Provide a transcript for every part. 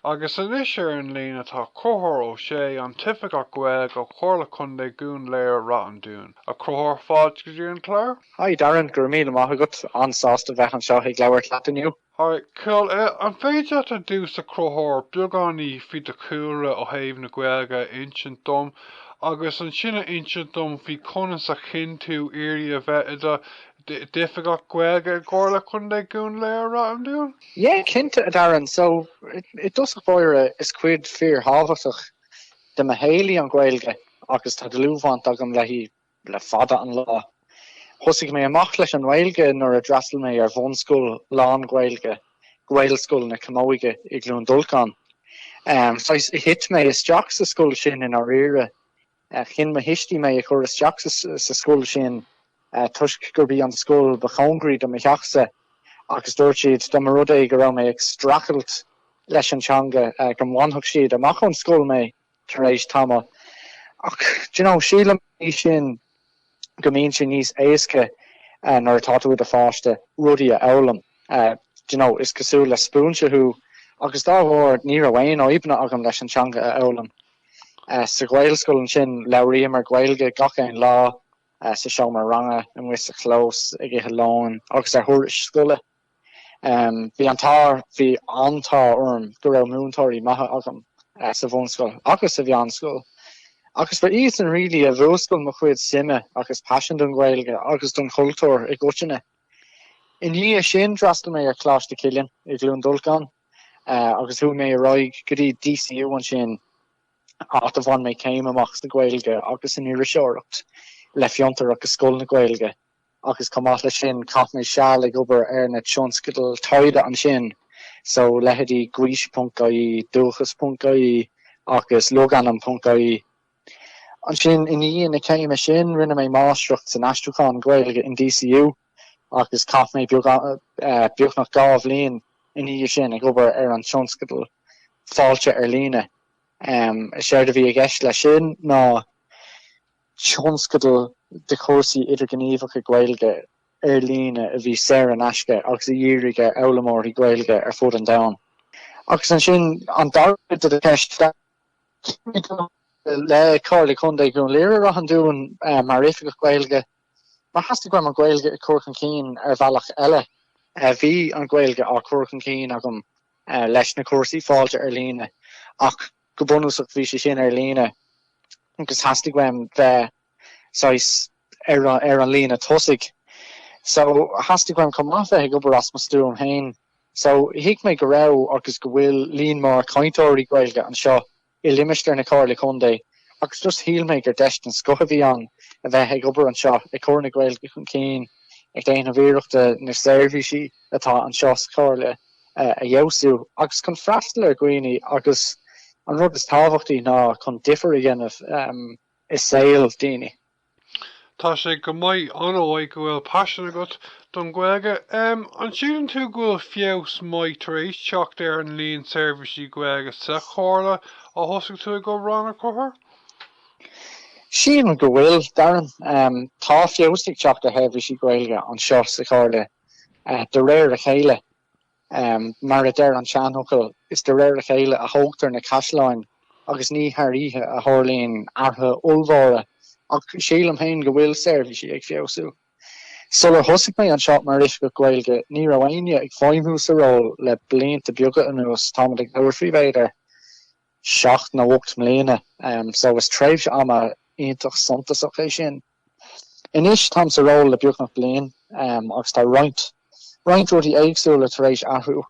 Agus inis ar an líne tá Conor O'Shea an tOifigeach Gaeilge go Comhairle Contae Dhún Laoghaire-Ráth a cruthóir fáilte go dtí an clár. Hi Darren, gur míle maith an sásta bheith an seo ag leabhar leataniu. Hi, Cill, an féidir a dús a cruthóir beagání fi de cúra ó thaobh na Gaeilge intin dom, agus an sinna intin dom fi conas a chin tú éirí a bheith a tOifigeach Gaeilge Comhairle Contae Dhún Laoghaire-Ráth. Yeah, Kinta Darren, so it does go is quid fear halvatach de mahéli an Gaeilge agus tá lúvant agam le fada an lá. Hosig me amach leis an Gaeilge nor a drasel me ar vonschool lán Gaeilge, Gaelschool na Camoige I glún Dulcan. So hit me is Jack's school sin in our era. Chin me histi me a chorus Jack's school sin tusk gurbi an school bechongri de me jachse. Agus dúirt siad do mar rud é go raibh mé ag strachelt leis an teanga go mhainfeadh siad amach an scoil mé tar éis tama. Ach, síle mé sin go mbíonn sin níos éasca nar atá tú a fáiste rudí a eolam. Is cosú le spúnseú agus dá bhór ní a bhhain ó ibna agam leis an teanga a eolam. Sa Gaelscoil an sin leabhríam mar Gaeilge gach ein lá sa seo mar ranga an muis a chlós ag ithe lán agus ar thuairis scoile. Bhí antá orm go raibh múntóirí maithe agam sa bhonscoil agus sa bhean scoil. Agus for Ethan really a bhóscoil mo chuid sime agus passion don Gaeilge agus don chultúr I gcoitinne. In dhí sin drastal mé ar Cláiste Cillian I glún Dulcan agus thu mé a roig go dtí DCU an sin áta bhain mé céim amach sa Gaeilge agus in iiri seoireacht le fiontar agus scoil na Gaeilge. Agus comát le sin cap mé seall ag obair ar na Clonskeagh taide an sin. So lehadí Gríis.ie, Dúchas.ie agus Loganam.ie. An sin in íon na céime sin rinne mé mástrucht san astruúchan Gaeilge in DCU agus cap mé beagnach gáh líon in íon sin ag obair ar an Clonskeagh fáilte ar líne. Séir a bhí ag eist le sin ná Clonskeagh de chósaí idir gníomhach I Gaeilge ar líne a bhí séir an aisce agus a dhéirige eolamór I Gaeilge ar fud an domhan. Agus an sin an dargad a ceist le Comhairle Contae Dhún Laoghaire-Ráth mar réifigh Gaeilge. Mar hasasta go mar Gaeilge I Corcan Cín ar bhealach eile. Bhí an Gaeilge á Corcan Cín agam leis na cuasaí fáilte ar líne. Ach go bunúsach bhí sé sin ar líne. Agus hasasta go bheith ar an lína tosig. So hastig gwam comátha ag obair as mastúm hain. So hiic mé go raibh agus go bhfuil líon mar cainteoirí Gaeilge an seo I limistar na Comhairle Contae agus just híl mé gur deist an scoth a bhí an a bheith ag obair an seo ag cóir na Gaeilge chun cín ag déanamh bhíochta na seirbhísí atá an seo sa Comhairle a dheosú agus chun freistal ar gcuoine agus an rud is tábhachtaí ná chun differ a dhéanamh is saoil daoine. Tá sé go mbeidh anóid go bhfuil passion agat don Gaeilge. An siúdan tú go bhfuil fios mbeidh tar éis teacht ar an líon seirbhísí Gaeilge sa Comhairle a thosaigh tú go ranna cothair? Sían go bhfuil Darren tá fiosig teacht ar seirbhísí Gaeilge an seo sa Comhairle de réir a chéile mar a deir an seanhucail is de réir a chéile a thógtar na caisleáin agus ní thar-íthe a tharlaíonn artha ullmhóra ach sílam hain go bhfuil seirbhísí ag fiosú. Sular thosaigh mé an seo mar réifigh Gaeilge ní raibhaine ag feidhmús a ról le blianta beaga anuas tá ag leabhar faoibhéidir 7 na 8 mbliana. So is tréimhse ama iontach suntasach é sin. Inis tá sa ról le beagnach blian agus tá roint rudí éagsúla tar éis athú.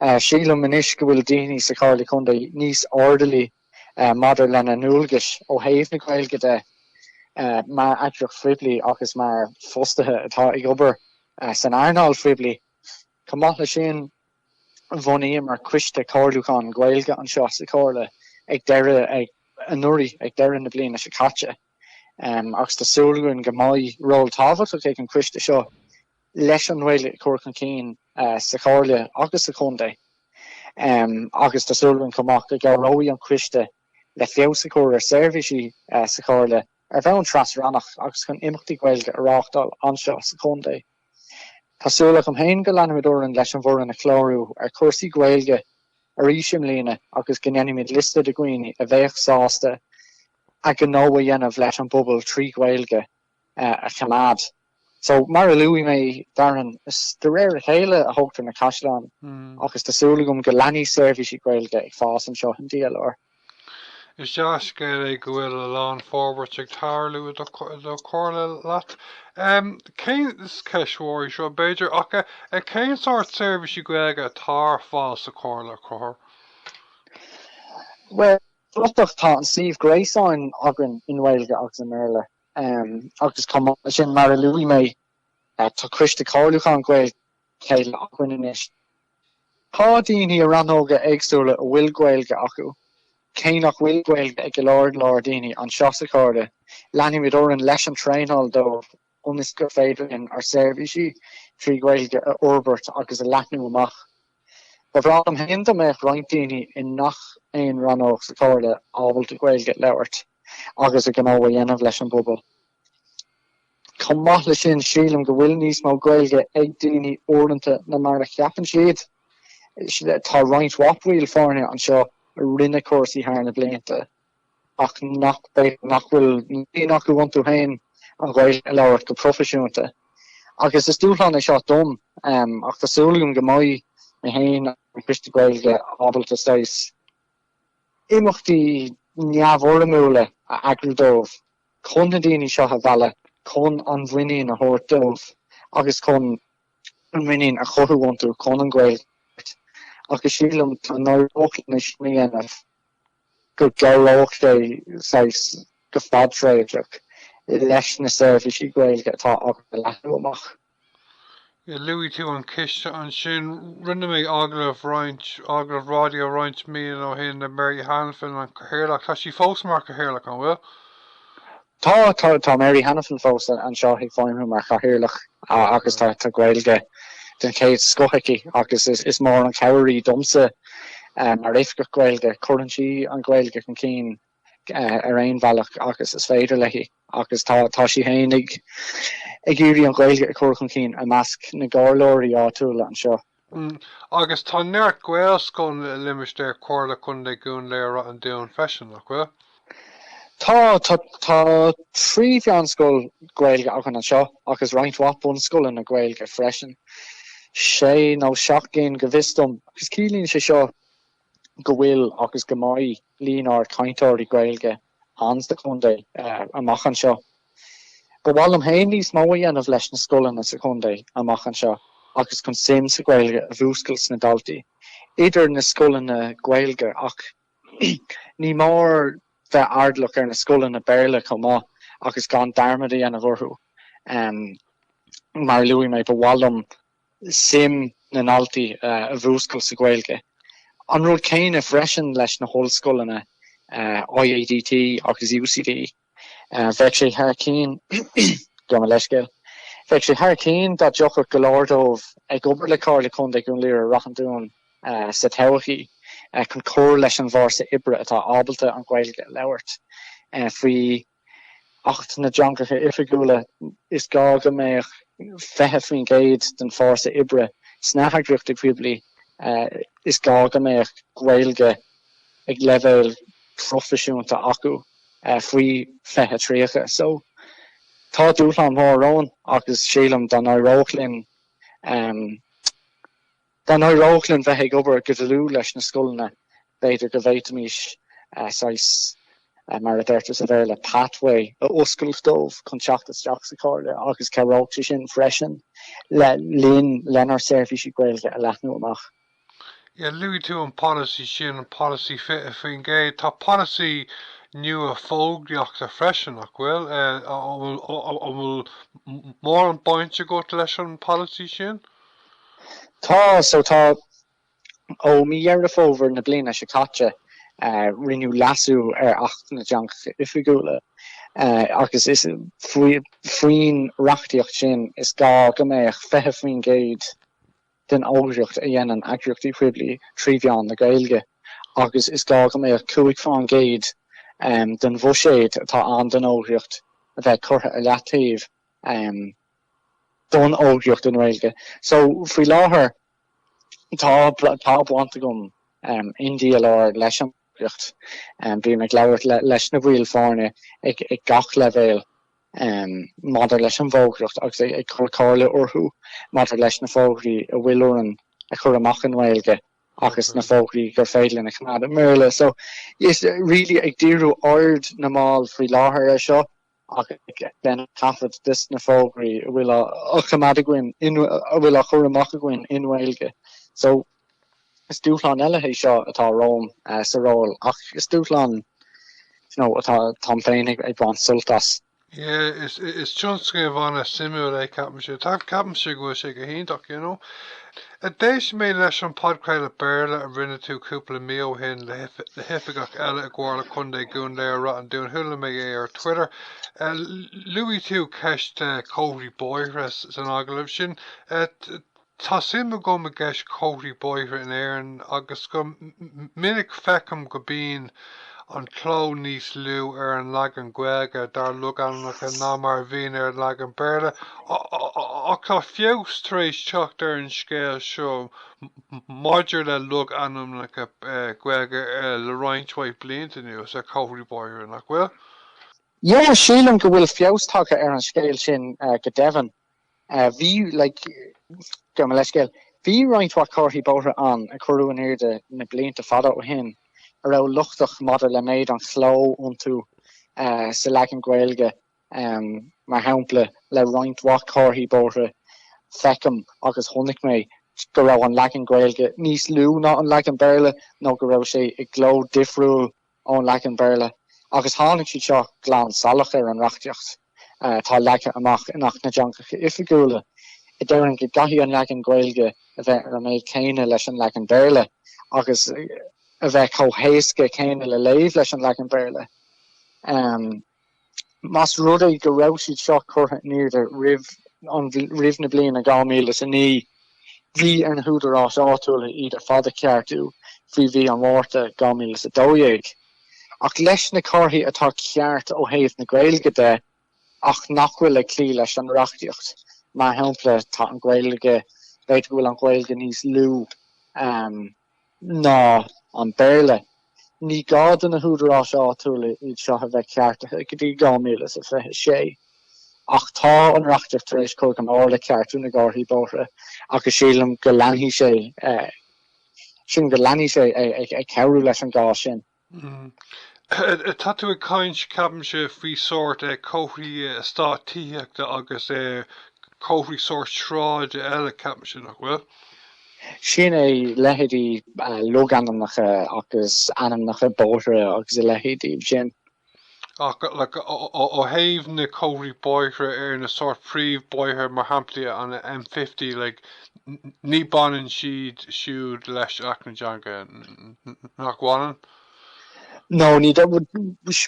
Sílam inis go bhfuil daoine sa Comhairle Contae níos orderly maidir lena núlgais ó thaobh na Gaeilge de mar agrach fribli agus mar fostathe atá ag obair san airnáil fribli. Comát le sin bhunaí mar cuiste cóirlúchan Gaeilge an seo sa Comhairle ag deire ag an nuirí ag deire na bliana sa caite. Agus tásúlainn go mbeidh ról tábhachtach ag an cuiste seo leis an bhfuil Corcan Cín sa Comhairle agus sa Contae. Agus tásúlainn comach go gabhróí an cuiste le fiosacóir ar seirbhísí sa Comhairle ar bheann trasrannach agus chun imachtaí Gaeilge a ráchtál anseo sa Contae. Tásúlach am hain go leanúidir leis an bhór na chlárú ar cuasaí Gaeilge Arísim lína agus gnéanimid liste de gwine a bheith sásta a gnóha dhéanamh leis an bubal trí Gaeilge a chamad. So mar a luí mé Darren is de réir a chéile a hoogtar na Caisleán agus tásúlagum go leanaí seirbhísí Gaeilge ag fás an seo an díal or. Is deas go bhfuil a lán Forbartha Gaeilge do Comhairle leat. Cén is ceismhóirí seo beidir ach cén sort seirbhísí Gaeilge atá fáil sa Comhairle cruthair? Well, Blackrock tá an Steve Graysáin agran in Gaeilge agus an Merle. Agus come sin mar a luí mé tá Christa Carluchan Gaeilge chéile agran inis. Tá daoine a ranóga éagsúla a bhfuil Gaeilge acu. Céinach bhfuil Gaeilge ag lár daoine an seasa cáda. Leanaimid oran leis an treanháil dó unas go féidirlinn ar seirbhísí trí Gaeilge a Orbert agus a leathnú amach. Ba bhrám hénta méach roinnt daoine in nach éon ranóg sa cáda ábhailt a Gaeilge leabhart agus a gnóha dhéanamh leis an bubal. Comhairle sin sílam go bhfuil níos mó Gaeilge ag daoine orintanta na mar a cheapan siad. Tá roinnt waphuiil fáinne an seo rinne cuasaí thar na blianta ach nach bhfuil ní nach go bhaintú hain an Gaeilge leabhart go profisiúnta. Agus is dúshlán é seo dom ach tásúlagum go mbeidh na hain an Christa Gaeilge ábailte stáis. Imeachtaí neamhorlamúla a agrúdómh chun na daoine seo a bhealach chun an bhhuinín a thabhairt dómh agus chun an bhhuinín a chothabhaintú chun an Gaeilge. Agus sílam tá nóireachtain is sníanamh go gearlócht é go fadtréideach leis na seirbhísí Gaeilge atá agam a leathnú amach. Luí tú an ciste an sin rinne mé aglah radio roinnt míon ó hin na Mary Hanafin an Comhairle tá sí fós mar Comhairle an bhfuil? Tá Mary Hanafin fós an seo ag fáimú mar Comhairle agus tá Gaeilge den céad scothaici agus is mór an cebhairí domsa mar réifge Gaeilge churann an Gaeilge an cín ar aon bhealach agus is féidir leihí agus tá sí hain ag iúí an Gaeilge a chuirchan cín a measc na gárlóirí áitiúla an seo. Agus tá neart Gaelscoil limistéir Comhairle Contae Dhún Laoghaire-Ráth freisin nach bhfuil? Tá trí bhean scoil Gaeilge agan an seo agus roinnt wapún scoil na Gaeilge freisin. Sé nó seach cén go bhistom agus cílíonn sé seo go bhfuil agus go mbeidh líonar cainteoirí Gaeilge ans de Contae amach an seo. Go bhfuil am haon níos mó dhéanamh leis na scolanna sa Contae amach an seo agus chun sim sa Gaeilge a bhúscail na Dalkey. Idir na scolanna Gaeilge ach ní mór bheith ardlach ar na scolanna Béarla chomá agus gan darmad a dhéanamh orthú. Mar luí mé bhfuil sim na Dalkey a bhúscail sa Gaeilge. An rud céine freisin leis na hólscolanna IADT agus UCD. Bheadh sé thar cín go me leisceil. Bheadh sé thar cín dat deochar go leordómh ag obair le Comhairle Contae Dhún Laoghaire-Ráthdown sa todhachaí Conchúr leis an bhár sa ibre atá ábailte an Gaeilge leabhart. Faoi 8 na deancacha ifigúla is gá go méach fethe faoin géad den bhár sa ibre snathagriachta puiblí is gá go méach Gaeilge ag leibhéil profisiúnta acu faoi fethe tríocha. So tá dúshlán mórrón agus sílam don óireachlinn bheith ag obair go bhfuilú leis na scolanna beidir go bhhéitimís mar a dúirtas a bheith le pathway a oscailtómh chun teachtas teach sa Comhairle agus ceróachta sin freisin le líon lenar seirbhísí Gaeilge a leathnú amach. Luí tú an policy sin an policy fit faoin géad tá policy nu a fógraíochta freisin nach bhfuil bhfuil mór an bainte go leis an policy sin? Tá ó mi dhearmh over na bliana se caite rinneú lasú ar 8 na deancacha ifigúla agus is faoin reachtaíocht sin is gá go méach fethe faoin géad den óireacht a dhéanaan agriochtaí puiblí trí bhean na Gaeilge agus is gá go méach 5 fáin géad den bhuiséad atá an den óireacht a bheith curtha a leataobh don óireacht an Gaeilge. So faoi láthair tá bhaanta gom Indial or leis an bí me glabhart leis na bhfuil fáne ag gach levéil maidir leis an bhógracht agus ag Comhairle orthú maidir leis na fógraí a bhfuilúran a chur amach an Gaeilge agus na fógraí gur féile na chnáda méle. So is really ag díú ard na máil faoi láthair seo ach den cafad dis na fógraí a bhfuil a chnáda gin a bhfuil a chur amach a gin in Gaeilge. So is dúchlan eile é seo atá róm sa ról ach is dúchlan atá tam féin ag bhain sultas. Yeah, it's Churchtown van a similar Cabinteely. Tá Cabinteely go sé go híntaach, you know. A déis mé leis an podcréile Béarla a rinne tú cúpla mío hin le tOifigeach eile a Comhairle Contae Dhún Laoghaire-Ráth an dún thula mé ar Twitter. Luí tú ceist cóhrí bóithre san aglah sin. Tá simime go a gceist cóhrí bóithre in éireann agus go minic fecham go bín an cló níos lú ar an leagan Gaeilge dar luganach a ná mar bhín ar leagan Béarla ach tá fios tar éis teacht ar an scéal seo maidir le lug anamach a Gaeilge le roinnthaid blianta nuas a cóhrí bóithre nach bhfuil? Yeah, sílam go bhfuil fios take ar an scéal sin go devan. Bhí go me leis scéal bhí roinntha cóhrí bóithre an a choú an éirde na blianta fada ó hin. Ra luchtach maidir le méid an chló ontú sa leagan Gaeilge mar hampla le roinntha cóirí bóithre fecham agus tháinig mé go raibh an leagan Gaeilge níos lú ná an leagan Béarla nó go raibh sé ag gló difriúil ón leagan Béarla agus tháinig siad seo glán salach ar an reachtaíocht tá leaga amach inach na deancacha ifigúla I deireann go gahí an leagan Gaeilge a bheith ar méid céine leis an leagan Béarla agus a bheith chomhéasca céine le léamh leis an leagan Béarla. Mas rudaí go raibh siad seo curtha níor de rih na bliana 2009 bhí ar na húdarrás áitiúla iad a fada ceartú faoi bhí an mórta 2012. Ach leis na cárthaí atá ceart ó thaobh na Gaeilge de ach nachhfuil le clí leis an reachtaíocht. Mar hampla tá an Gaeilge beit bhfuil an Gaeilge níos lú ná an Béarla. Ní gáda na húdarrás áitiúla iad seo a bheith ceartha go dtí 2026. Ach tá an reachtaíocht tar éis cúig an ála ceartú na gcárthaí bóithre agus sílam go leanfaí sé sin go leanaí sé ag ceú leis an gá sin. Tá tú ag caint Cabinteely faoi sort cóhrí státííochta agus cóhrí sort shráide eile Cabinteely nach bhfuil? Sin lehéadí loganamnacha agus anamnacha bóithre agus lehéadí sin. Ó thaobh na cóhrí bóithre ar na sort príomh bóithre mar hampla an M50 ní banan siúd leis ach na deanga nach bhhanan? No, ní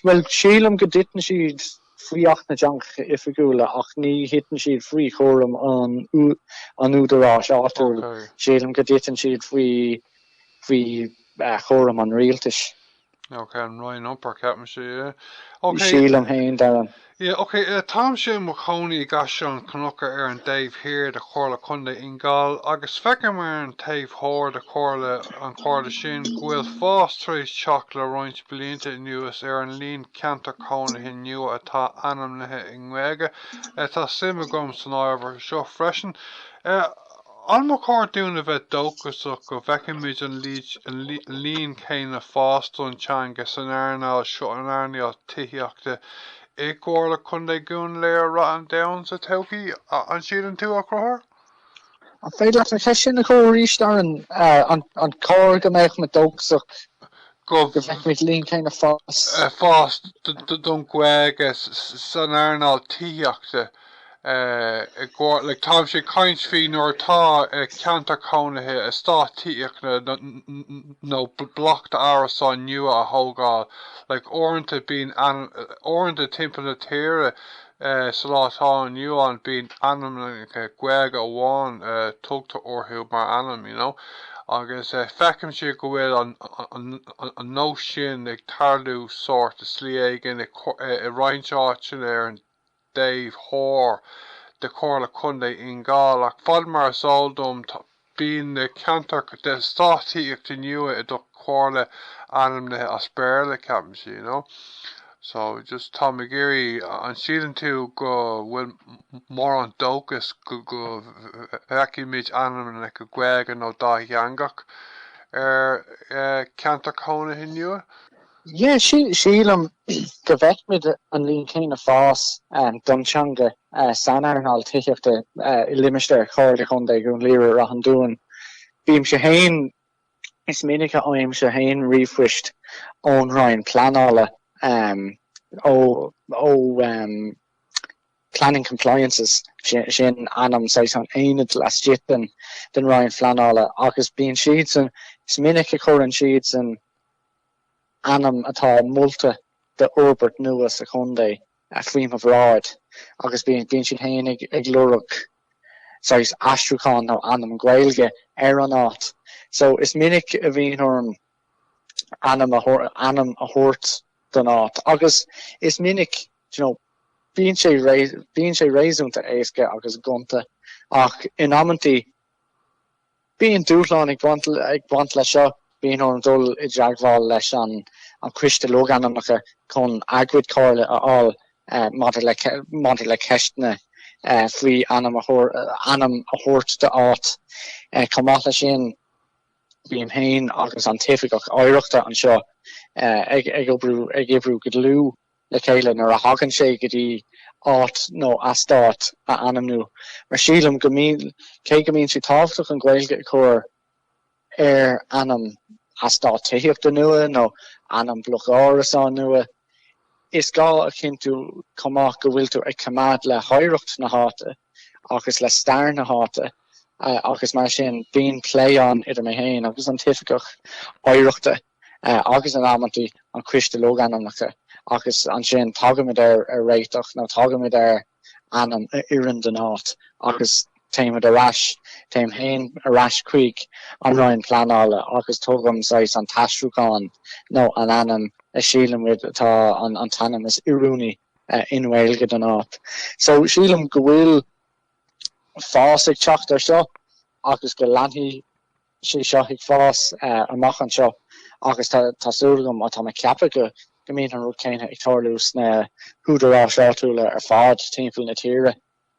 well sílam go ditna siad faoach na deancacha ifigúla ach ní hitna siad faoi chóram an údarrás áitiúil. Sílam go ditna siad faoi chóram an rialtas. Okay, an roiin upper Cabinteely, Sílam hain Darren. Yeah, okay, Tom sin mo chónaí gaisián cnocha ar an Dave here de Comhairle Contae Ingáil agus feicim ar an taobh thóir de Comhairle sin bhfuil fás tar éis teach le roinnt blianta nuas ar an líon ceanta cóna hin nua atá anamnathe in Gaeilge tá simime gom san ábhar seo freisin. An mo Comhairle Dhún a bheith dóchasach go bheicimid an líon céine fástún teanga san airneáil seo an airneáil tithíochta I Comhairle Contae Dhún Laoghaire-Ráthdown sa Dalkey an siad an tú a cruthar? An féidir leis na sin na cóiríist an cóir go méich me dóchasach go bheicimid líon céine fást. Fást don Gaeilge san airneáil tithíochta. Tá sé caint fí nuair tá ceanta cónathe státííochna nó blocht árasáin nua a thógáil orintha timpeall na tíre sa látá nuán bíon anamnacha Gaeilge amháin tugta orthú mar anam, you know. Agus feicim sé go bhfuil an nó sin ag tarlú sort slí éigean I roinnt ar an Dave Hoare de Comhairle Contae Ingáil ach fad mar sáldum bíon ceantar de státííochta nua I do chomhairle anam le asperle captains, you know. So just Tom McGeary an sian tú go bhfuil mór an dóchas go bhfeicimid anam le go gcuige nó dá theangach ceantar cóna hinniu. Yeah, sílam go bheicmid an líon céine fás Dunchanga sanar an tOifigeach I limistéir Comhairle Contae Dhún Laoghaire-Ráth Dúin. Bhím sé hain is minic a oim sé hain riomhhuist ón Ryan planála planning compliances sin anam sais an einad las jippen den Ryan planála agus bíon siad san is minic a choran siad san anam atá multa de orbert nuas a chundé a frim of rod agus bíon siad hain ag lurug sais astrucán no anam Gaeilge aeronaut. So is minic a bhíon orm anam a hort don át agus is minic, you know, bíon sé réisúnta éasca agus gunta ach in amantí bíon dúshlán ag bant le seo bíon orm dul I deagháil leis an Christa Loganamacha chun agrid cóirle aáil maidir le ceistne faoi anam a hort de át Comhairle le sin bíon hain agus an tOifigeach áireachta an seo ag ibrú go lú le chéile nar a hagann sé go dtí áit nó astát a anam nu. Mar sílam cé go mbíonn sí tábhachtach an Gaeilge chur anam astát tithíochta nua nó anam blogárasán nua. Is gá a cinntiú comach go bhfuil tú ag cumad le háireacht na háta agus le stair na háta agus mar sin bíon pléán idir mé hain agus an tOifigeach áireachta agus an amantí an Christa Loganamacha agus an sin tagamid réiteach nó tagamid anam iran den át agus téimid téim hain arás chuig an Ryan planála agus tógam sais an taisrúcán nó an anam a sílam atá an tanam is iúni in Gaeilge den át. So sílam go bhfuil fás ag teacht ar seo agus go leanthí sé seo ag fás amach an seo agus tásúlagam atá me ceappa go míon an rud céine ag tarlús na húdarrás ráúla ar fád timpeall na tíre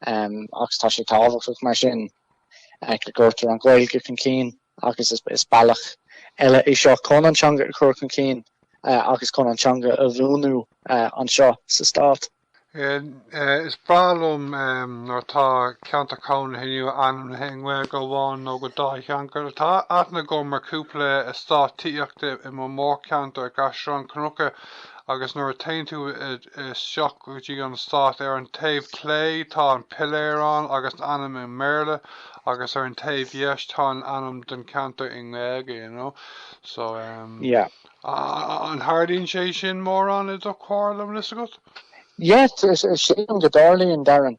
agus tá sé tábhachtach mar sin go gcuirtear an Gaeilge chun cín agus is bailach eile é seo Conantanga chur chun cín agus Conantanga a bhúnú an seo sa stát. Is bralum nar tá ceanta cóna hinniu anam le go bháin nó go dá cheangar tá aithna go mar cúpla stát tíochta I mór ceanta ar gasrán cnocha agus nuair tain tú seach go dtí an stát ar an taobh clé tá an piléirán agus anam in Merle agus ar an taobh dheis tá an anam den ceanta in Gaeilge, you know. So yeah. An hardín sé sin mór an do chomhairle list agat? Yes, shame the darling Darren.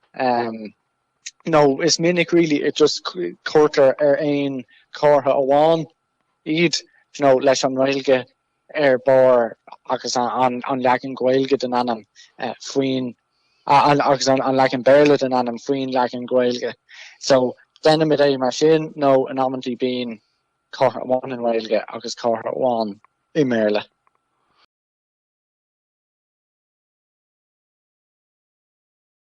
No, it's minic really. It just quarter ein corha awan. Eid, you know, leis an Gaeilge bar agus an lagan Gaeilge den anam fuin agus an lagan Berle den anam fuin lagan Gaeilge. So then mid é mar sin no an amantí being corha awan in Gaeilge agus corha awan in Merle.